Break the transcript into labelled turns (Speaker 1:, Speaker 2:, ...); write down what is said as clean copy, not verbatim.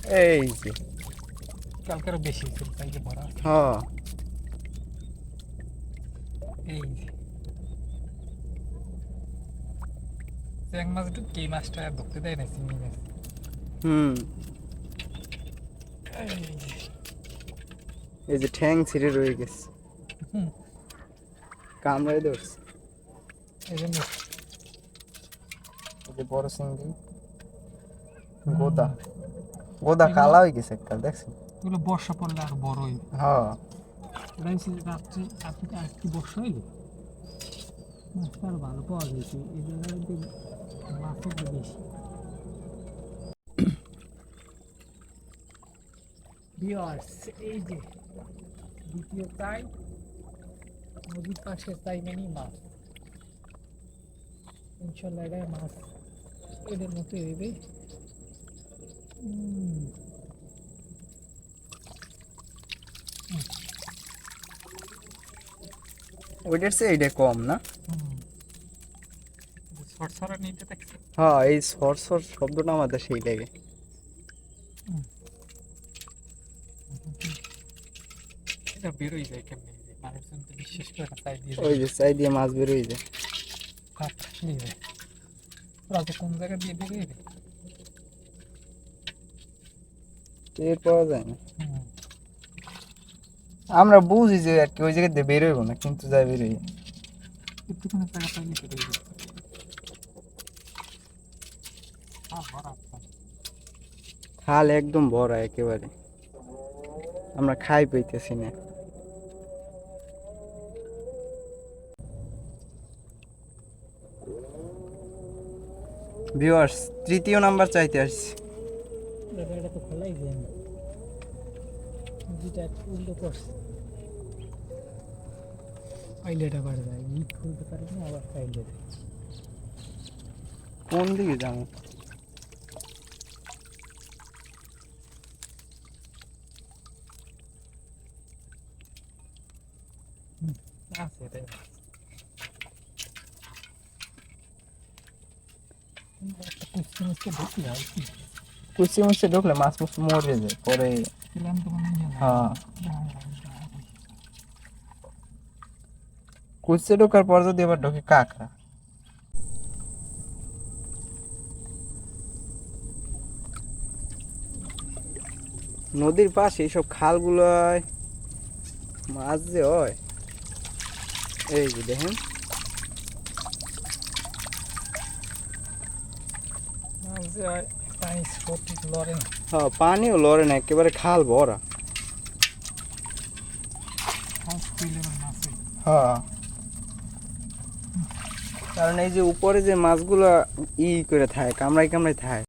Speaker 1: এই যে
Speaker 2: কালকেরও বেশি ছিল তাই যে ভরা
Speaker 1: হ্যাঁ
Speaker 2: এই যে এক মাছ ঢুকি এই মাছটা আর ধরতে দেয় না চিংড়ি মাছ
Speaker 1: হুম
Speaker 2: এই যে
Speaker 1: এই যে ঠ্যাং ছিঁড়ে রয়ে গেছে
Speaker 2: হুম
Speaker 1: কামড়াই ধরছে
Speaker 2: এই জন্য
Speaker 1: এই যে বড় চিংড়ি গোদা গোদা
Speaker 2: এগুলো
Speaker 1: কালা হয়ে গেছে একটা দেখছেন
Speaker 2: এগুলো বর্ষা পড়লে আর বড় হইবে
Speaker 1: হ্যাঁ
Speaker 2: এটা হচ্ছে রাত্রে আপনি আজকে বর্ষা হইলে মাছটা আর ভালো পাওয়া যাইছে এই জায়গায় মাছের যে বেশি ভিউয়ার্স এই যে দ্বিতীয় তাই নদীর পাশে তাই মানে মাছ ইনশাল্লাহ এটা মাছ এদের মতো হইবে
Speaker 1: ওইটার চেয়ে এইটা কম না
Speaker 2: সরসরা নিতে দেখছে
Speaker 1: হ্যাঁ এই সর সর শব্দটা আমাদের সেই লাগে
Speaker 2: এটা বেরোই যায় কেমনি মানুষজন তো বিশ্বাস করে না তাই দিয়ে
Speaker 1: ওই যে চাই দিয়ে মাছ বেরোয় যায়
Speaker 2: কাটলেই যায় ওরা তো কোন জায়গা দিয়ে বেরোয় রে
Speaker 1: টের পাওয়া যায় না আমরা বুঝি যে আর কি ওই জায়গা দিয়ে বেরোইব না কিন্তু যাই বেরোই
Speaker 2: একটুখানি জায়গা পাইলে বেরোয় যায়
Speaker 1: খাল একদম ভরা একেবারে আমরা খাই পাইতেছি না ভিউয়ার্স তৃতীয় নাম্বার চাইতে আসছি
Speaker 2: এটা তো খোলাই যায় না যেটা উল্টো করছে পাইলেটা বাড়ে যায় ইট খুলতে পারি না আবার পাইলে
Speaker 1: কোন দিকে যাবো
Speaker 2: আছে এটাই কুচকি মুচকে ঢুকি আর কি
Speaker 1: কুচি মুচি ঢুকলে মাছ মুছ মরে যায় পরে
Speaker 2: খেলাম তো মনে হয় না
Speaker 1: হ্যাঁ কুচি ঢোকার পর যদি এবার ঢোকে কাঁকড়া নদীর পাশে এইসব খালগুলোয় মাছ যে হয় এই যে দেখেন
Speaker 2: মাছ যে হয় পানি সঠিক লড়ে না
Speaker 1: হ্যাঁ পানিও লড়ে না একেবারে খাল ভরা
Speaker 2: হাউস তুইলে মাছ হয়
Speaker 1: হ্যাঁ কারণ এই যে উপরে যে মাছগুলো ই করে থাকে কামড়াই কামড়াই থাকে